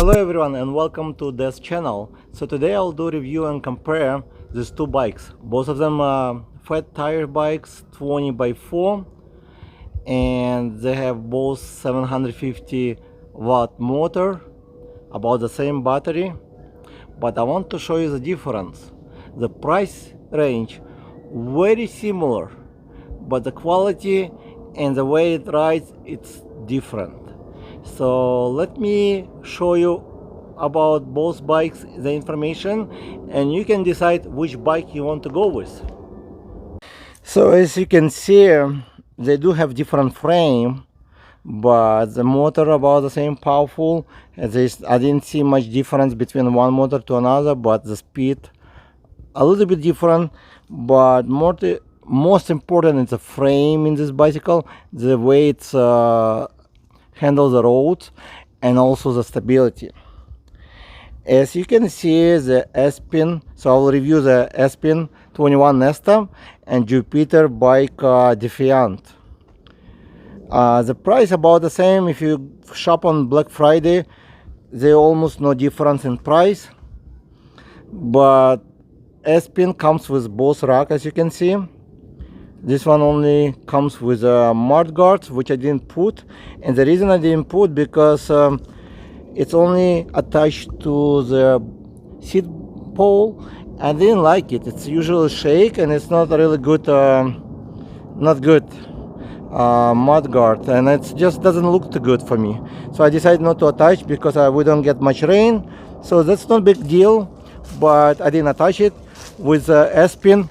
Hello everyone and welcome to this channel. So today I'll do review and compare these two bikes. Both of them are fat tire bikes, 20 by 4, and they have both 750 watt motor, about the same battery. But I want to show you the difference. The price range very similar, but the quality and the way it rides, it's different. So let me show you about both bikes, the information, and you can decide which bike you want to go with. So as you can see, they do have different frame, but the motor about the same powerful. I didn't see much difference between one motor to another, but the speed a little bit different. But most important is the frame in this bicycle, the way it's handle the road, and also the stability. As you can see, the Espin, so I will review the Espin 21 Nesta and Jupiter bike Defiant. The price about the same. If you shop on Black Friday, there almost no difference in price, but Espin comes with both rack, as you can see. This one only comes with mud guards, which I didn't put, and the reason I didn't put because it's only attached to the seat pole. I didn't like it. It's usually shake, and it's not really good, not good mud guard, and it just doesn't look too good for me. So I decided not to attach because we don't get much rain, so that's not a big deal. But I didn't attach it. With Espin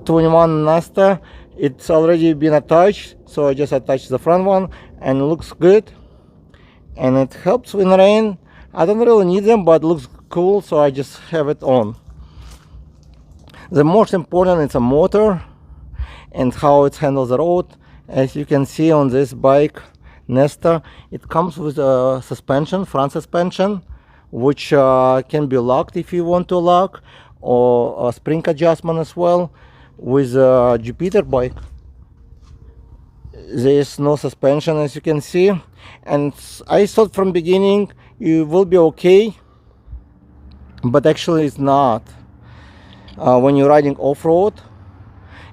21 Nesta, it's already been attached, so I just attached the front one, and it looks good, and it helps in rain. I don't really need them, but it looks cool, so I just have it on. The most important is a motor and how it handles the road. As you can see on this bike Nesta, it comes with a suspension, front suspension, which can be locked if you want to lock, or a spring adjustment as well. With a Jupiter bike, there is no suspension, as you can see, and I thought from beginning it will be okay, but actually it's not. When you're riding off-road,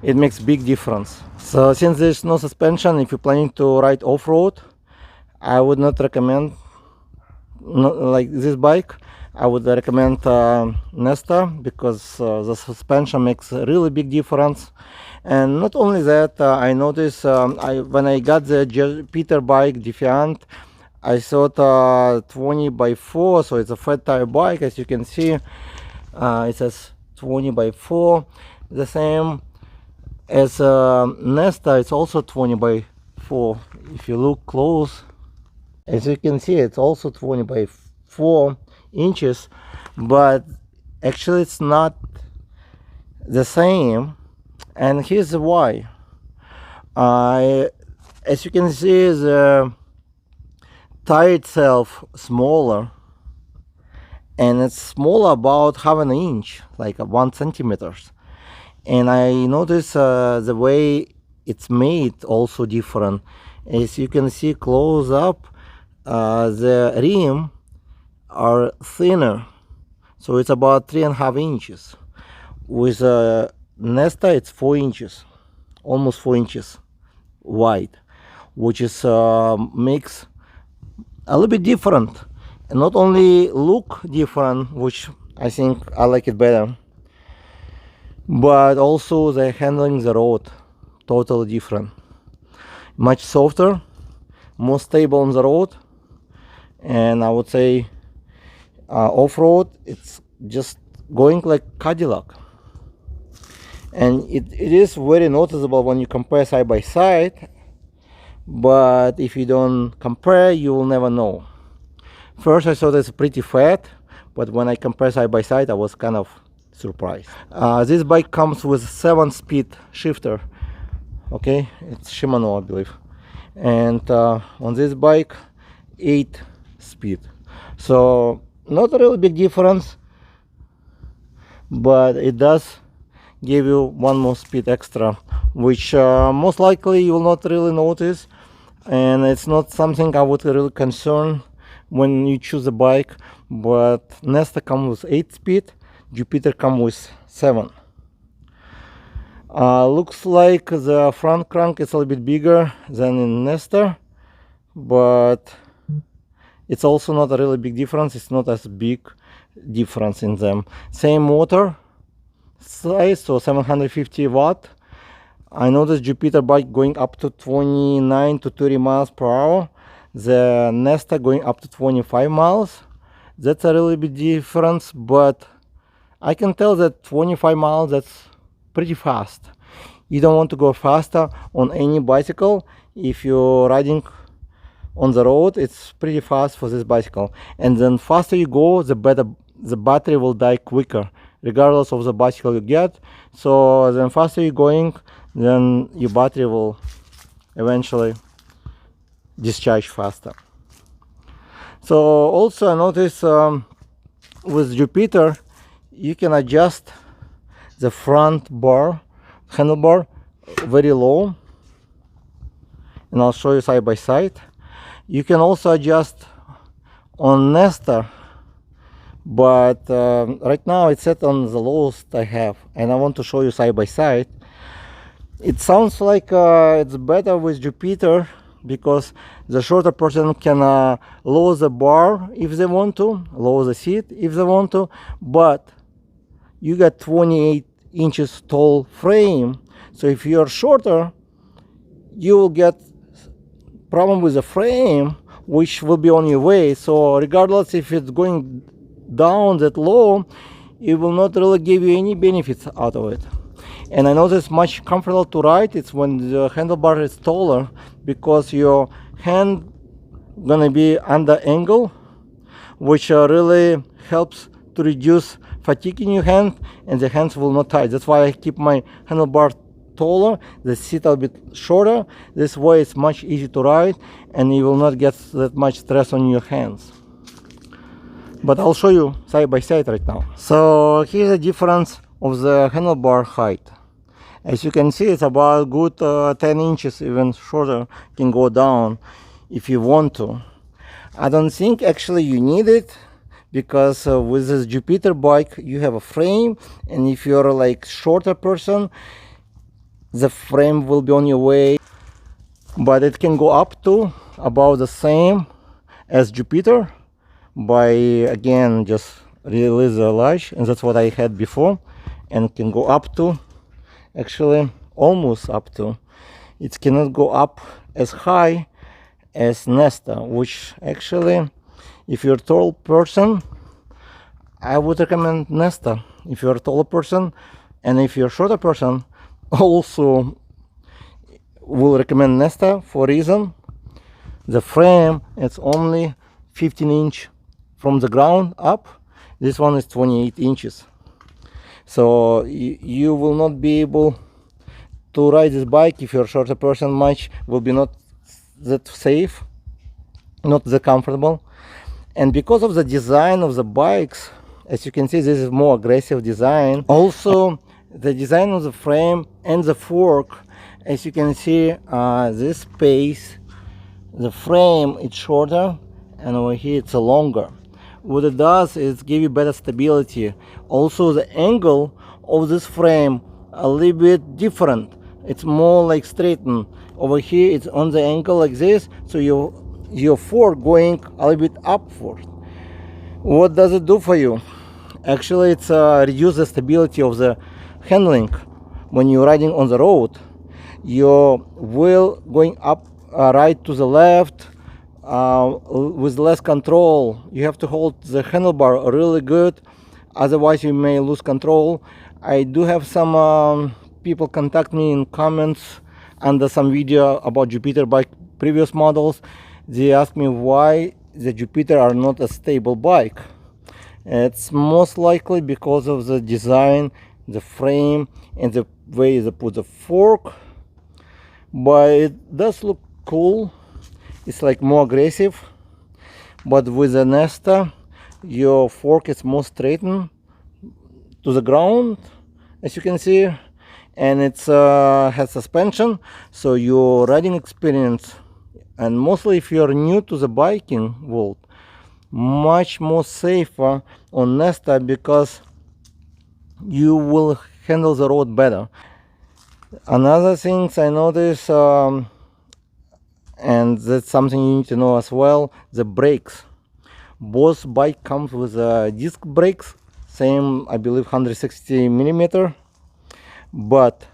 it makes big difference. So since there's no suspension, if you're planning to ride off-road, I would not recommend like this bike. I would recommend Nesta, because the suspension makes a really big difference. And not only that, I noticed when I got the Jupiter bike Defiant, I thought 20 by 4, so it's a fat tire bike. As you can see, it says 20 by 4, the same as Nesta. It's also 20 by 4. If you look close, as you can see, it's also 20 by 4 inches, but actually it's not the same, and here's why. As you can see, the tire itself smaller, and it's smaller about half an inch, like 1 centimeter. And I notice the way it's made also different. As you can see close up, the rim are thinner, so it's about 3.5 inches. With Nesta, it's 4 inches, almost 4 inches wide, which is makes a little bit different, and not only look different, which I think I like it better, but also the handling the road totally different, much softer, more stable on the road. And I would say off-road, it's just going like Cadillac, and it is very noticeable when you compare side by side, but if you don't compare, you will never know. First I thought it's pretty fat, but when I compare side by side, I was kind of surprised. This bike comes with 7-speed shifter. Okay, it's Shimano, I believe, and on this bike 8-speed, so not a really big difference, but it does give you one more speed extra, which most likely you will not really notice, and it's not something I would really concern when you choose a bike, but Nesta comes with 8 speed, Jupiter comes with 7. Looks like the front crank is a little bit bigger than in Nesta, but it's also not a really big difference. It's not as big difference in them. Same motor size, so 750 watt. I know this Jupiter bike going up to 29 to 30 miles per hour. The Nesta going up to 25 miles. That's a really big difference, but I can tell that 25 miles, that's pretty fast. You don't want to go faster on any bicycle. If you're riding on the road, it's pretty fast for this bicycle. And then faster you go, the better the battery will die quicker, regardless of the bicycle you get. So then faster you're going, then your battery will eventually discharge faster. So also I noticed with Jupiter you can adjust the front bar, handlebar, very low, and I'll show you side by side. You can also adjust on Nesta, but right now it's set on the lowest I have, and I want to show you side by side. It sounds like it's better with Jupiter because the shorter person can lower the bar if they want to, lower the seat if they want to, but you got 28 inches tall frame, so if you're shorter you will get problem with the frame, which will be on your way. So regardless if it's going down that low, it will not really give you any benefits out of it. And I know it's much comfortable to ride. It's when the handlebar is taller, because your hand gonna be under angle, which really helps to reduce fatigue in your hand, and the hands will not tight. That's why I keep my handlebar taller, the seat a bit shorter. This way it's much easier to ride, and you will not get that much stress on your hands. But I'll show you side by side right now. So here's the difference of the handlebar height. As you can see, it's about good 10 inches, even shorter, can go down if you want to. I don't think actually you need it, because with this Jupiter bike you have a frame, and if you're like shorter person, the frame will be on your way, but it can go up to about the same as Jupiter by again just release the latch, and that's what I had before, and can go up to, actually almost up to, it cannot go up as high as Nesta, which actually if you're a tall person I would recommend Nesta if you're a taller person, and if you're a shorter person also will recommend Nesta for reason. The frame it's only 15 inch from the ground up. This one is 28 inches. So you will not be able to ride this bike if you're a shorter person. Much will be not that safe, not that comfortable. And because of the design of the bikes, as you can see, this is more aggressive design. Also the design of the frame and the fork, as you can see, this space, the frame it's shorter, and over here it's longer. What it does is give you better stability. Also the angle of this frame a little bit different. It's more like straightened. Over here it's on the angle like this, so your fork going a little bit upward. What does it do for you? Actually it's reduce the stability of the handling. When you're riding on the road, your wheel going up, right to the left, with less control. You have to hold the handlebar really good, otherwise you may lose control. I do have some people contact me in comments under some video about Jupiter bike previous models. They ask me why the Jupiter are not a stable bike. It's most likely because of the design, the frame, and the way they put the fork. But it does look cool. It's like more aggressive. But with the Nesta, your fork is more straightened to the ground, as you can see, and it's has suspension, so your riding experience, and mostly if you're new to the biking world, much more safer on Nesta because you will handle the road better. Another thing I noticed, and that's something you need to know as well, the brakes. Both bike comes with disc brakes, same I believe 160 millimeter, but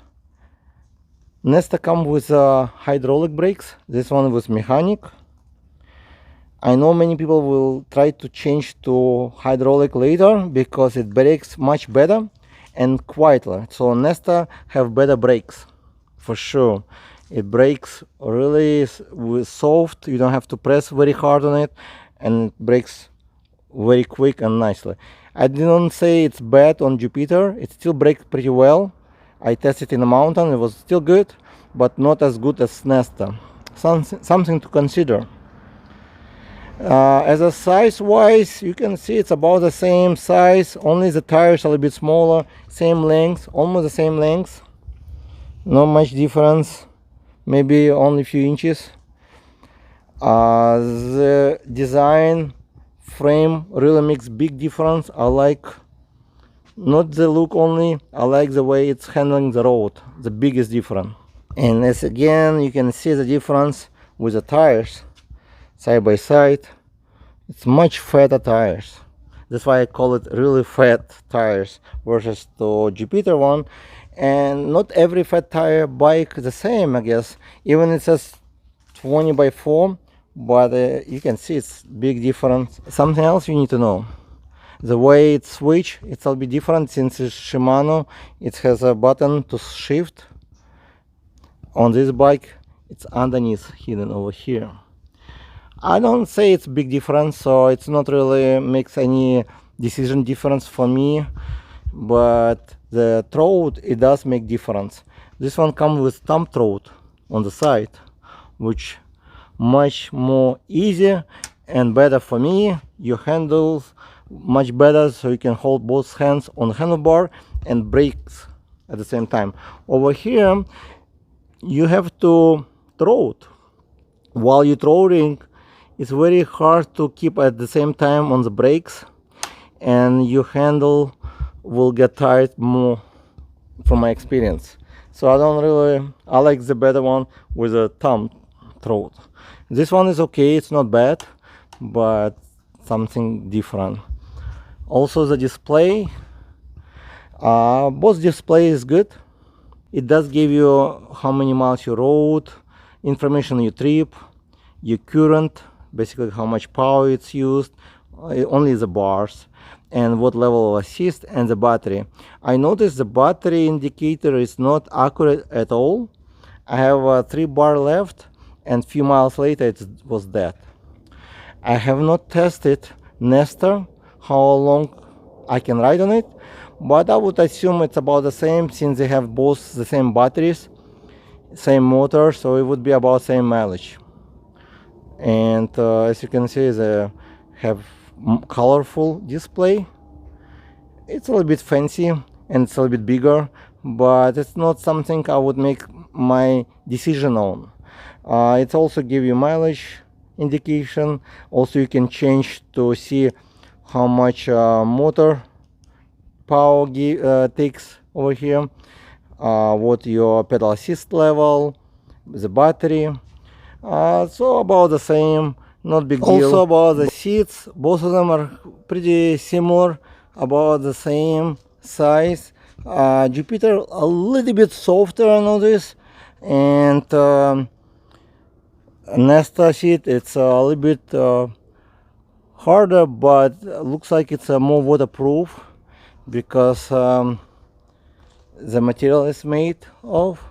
Nesta comes with hydraulic brakes. This one was mechanic. I know many people will try to change to hydraulic later because it brakes much better and quieter. So Nesta have better brakes for sure. It brakes really soft. You don't have to press very hard on it, and it brakes very quick and nicely. I didn't say it's bad on Jupiter. It still brakes pretty well. I tested in the mountain. It was still good, but not as good as Nesta. Something to consider. As a size wise, you can see it's about the same size, only the tires are a little bit smaller, same length, almost the same length, not much difference, maybe only a few inches. The design frame really makes big difference. I like not the look only, I like the way it's handling the road, the biggest difference. And as again you can see the difference with the tires side by side. It's much fatter tires. That's why I call it really fat tires versus the Jupiter one. And not every fat tire bike the same, I guess. Even it says 20 by 4, but you can see it's big difference. Something else you need to know: the way it's switched, it's a little bit different. Since it's Shimano, it has a button to shift. On this bike, it's underneath, hidden over here. I don't say it's big difference, so it's not really makes any decision difference for me, but the throat, it does make difference. This one comes with thumb throat on the side, which much more easier and better for me. Your handles much better, so you can hold both hands on the handlebar and brakes at the same time. Over here you have to throat. While you're throtting, it's very hard to keep at the same time on the brakes, and your handle will get tired more from my experience. So I like the better one with a thumb throat. This one is okay, it's not bad, but something different. Also the display, both display is good. It does give you how many miles you rode, information on your trip, your current, basically how much power it's used, only the bars, and what level of assist, and the battery. I noticed the battery indicator is not accurate at all. I have 3 bar left, and few miles later it was dead. I have not tested Nesta, how long I can ride on it, but I would assume it's about the same, since they have both the same batteries, same motor, so it would be about same mileage. And as you can see, they have colorful display. It's a little bit fancy and it's a little bit bigger, but it's not something I would make my decision on. It also give you mileage indication. Also you can change to see how much motor power takes over here, what your pedal assist level, the battery. So about the same, not big deal. Also about the seats, both of them are pretty similar, about the same size. Jupiter a little bit softer, I notice, and Nesta seat, it's a little bit harder, but looks like it's more waterproof because the material is made of.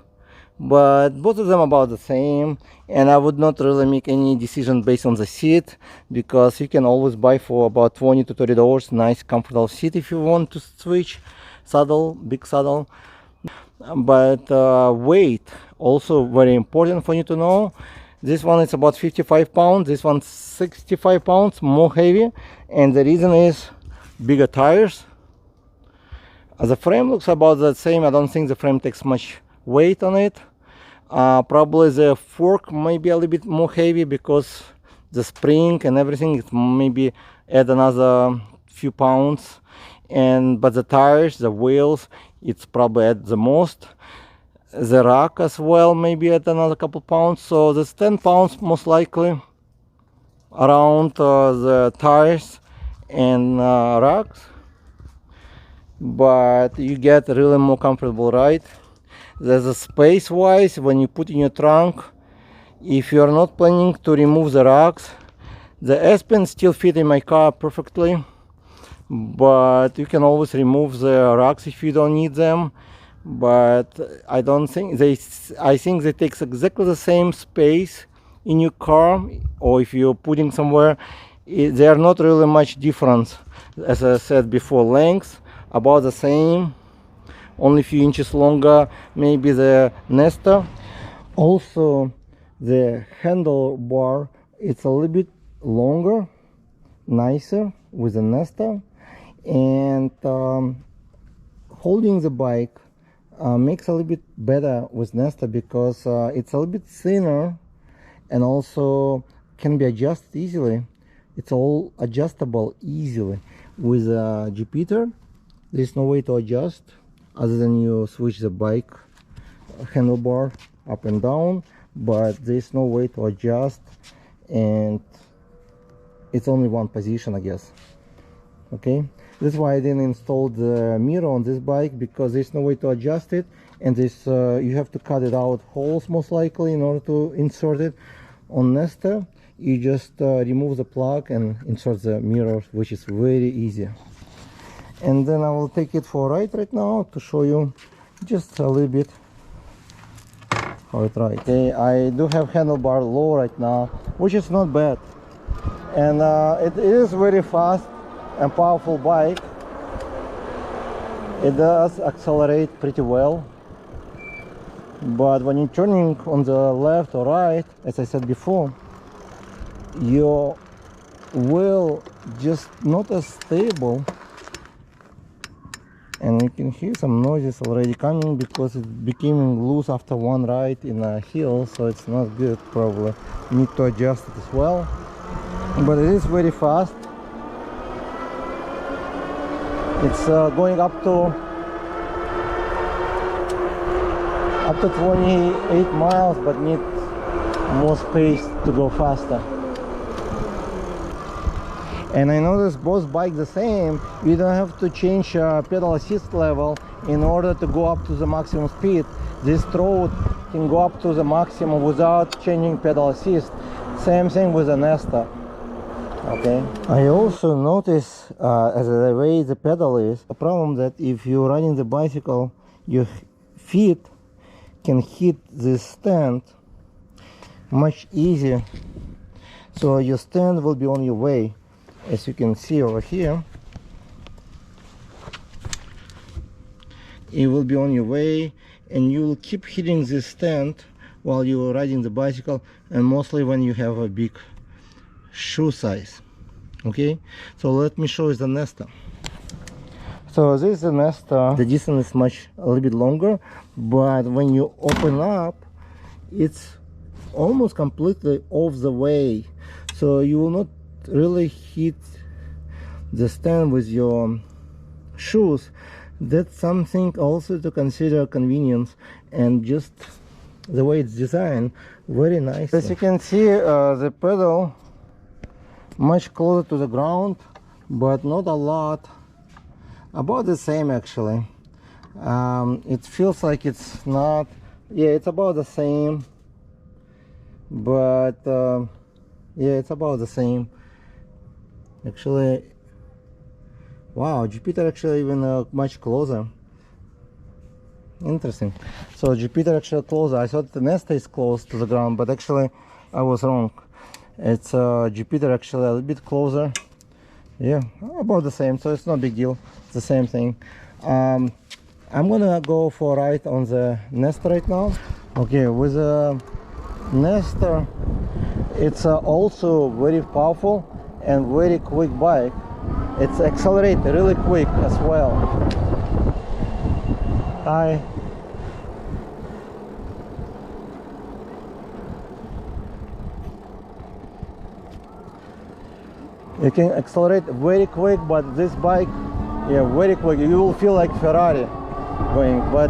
But both of them about the same, and I would not really make any decision based on the seat, because you can always buy for about $20 to $30 nice comfortable seat if you want to switch saddle, big saddle. But weight also very important for you to know. This one is about 55 pounds, this one's 65 pounds, more heavy, and the reason is bigger tires. The frame looks about the same. I don't think the frame takes much weight on it. Probably the fork may be a little bit more heavy because the spring and everything is maybe add another few pounds, and but the tires, the wheels, it's probably add the most. The rack as well, maybe add another couple pounds. So there's 10 pounds most likely around the tires and racks, but you get a really more comfortable ride. There's a space wise when you put in your trunk. If you're not planning to remove the racks, the Espin still fit in my car perfectly, but you can always remove the racks if you don't need them. But I don't think I think they take exactly the same space in your car, or if you're putting somewhere, they are not really much difference. As I said before, length about the same, only a few inches longer, maybe the Nesta. Also the handlebar, it's a little bit longer, nicer with the Nesta, and holding the bike makes a little bit better with Nesta because it's a little bit thinner and also can be adjusted easily. It's all adjustable easily. With Jupiter, there's no way to adjust other than you switch the bike handlebar up and down, but there's no way to adjust, and it's only one position, I guess. Okay, that's why I didn't install the mirror on this bike, because there's no way to adjust it, and this you have to cut it out holes most likely in order to insert it. On Nesta, you just remove the plug and insert the mirror, which is very easy. And then I will take it for a ride right now to show you just a little bit how it rides. Okay, I do have handlebar low right now, which is not bad, and it is very fast and powerful bike. It does accelerate pretty well, but when you're turning on the left or right, as I said before, your wheel just not as stable, and you can hear some noises already coming because it's becoming loose after one ride in a hill, so it's not good. Probably need to adjust it as well, but it is very fast. It's going up to 28 miles, but need more space to go faster. And I noticed both bikes the same. You don't have to change pedal assist level in order to go up to the maximum speed. This Throttle can go up to the maximum without changing pedal assist. Same thing with the Nesta. Okay. I also notice as the way the pedal is, a problem that if you're riding the bicycle, your feet can hit this stand much easier. So your stand will be on your way. As you can see over here, it will be on your way, and you will keep hitting this stand while you are riding the bicycle, and mostly when you have a big shoe size. Okay, so let me show you the Nesta. So this is the Nesta. The distance is a little bit longer, but when you open up, it's almost completely off the way, so you will not really hit the stand with your shoes. That's something also to consider, convenience, and just the way it's designed, very nice. As you can see, the pedal much closer to the ground, but not a lot, about the same actually. It feels like it's not, yeah, it's about the same, but yeah, it's about the same actually. Wow, Jupiter actually even much closer. Interesting. So Jupiter actually closer. I thought the Nesta is close to the ground, but actually I was wrong. It's Jupiter actually a little bit closer. Yeah, about the same, so it's no big deal. It's the same thing. I'm gonna go for a ride on the Nesta right now. Okay, with the Nesta, it's also very powerful and very quick bike. It's accelerate really quick as well. Hi. You can accelerate very quick, but this bike, yeah, very quick. You will feel like Ferrari going, but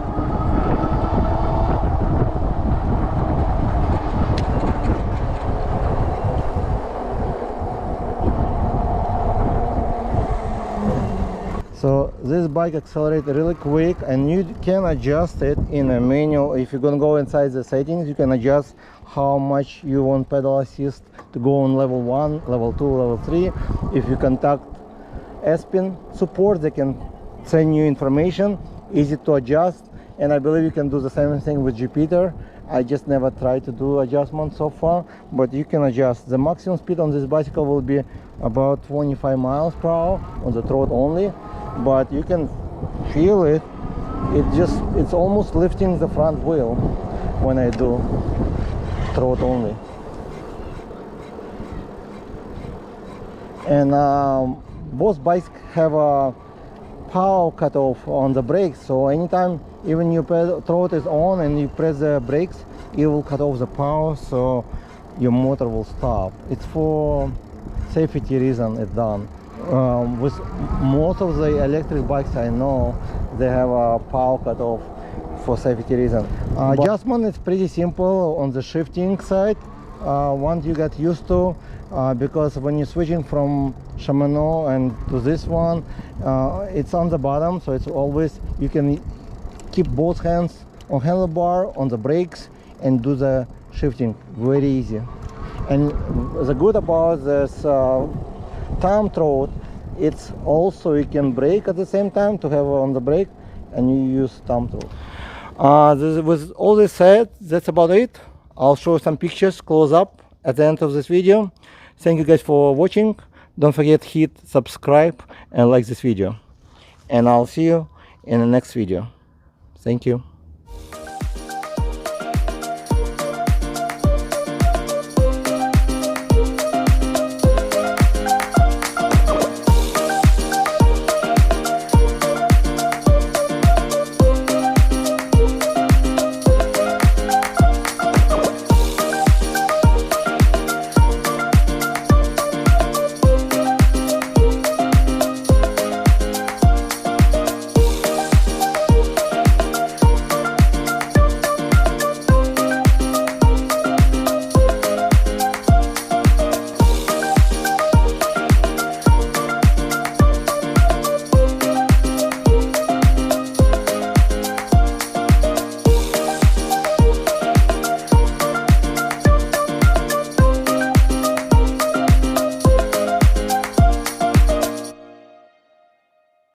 so this bike accelerates really quick, and you can adjust it in a menu. If you're gonna go inside the settings, you can adjust how much you want pedal assist to go on level 1, level 2, level 3. If you contact Espin support, they can send you information, easy to adjust. And I believe you can do the same thing with Jupiter. I just never tried to do adjustments so far, but you can adjust. The maximum speed on this bicycle will be about 25 miles per hour on the throttle only, but you can feel it. It's almost lifting the front wheel when I do throttle only. And both bikes have a power cutoff on the brakes, so anytime even your throttle is on and you press the brakes, it will cut off the power, so your motor will stop. It's for safety reason it's done. With most of the electric bikes I know, they have a power cutoff for safety reason. Adjustment is pretty simple on the shifting side. Once you get used to, because when you're switching from Shimano and to this one, it's on the bottom, so it's always, you can keep both hands on handlebar, on the brakes, and do the shifting very easy. And the good about this thumb throttle, it's also you can brake at the same time to have on the brake, and you use thumb throttle. With all this said, that's about it. I'll show some pictures close up at the end of this video. Thank you guys for watching. Don't forget hit subscribe and like this video, and I'll see you in the next video. Thank you.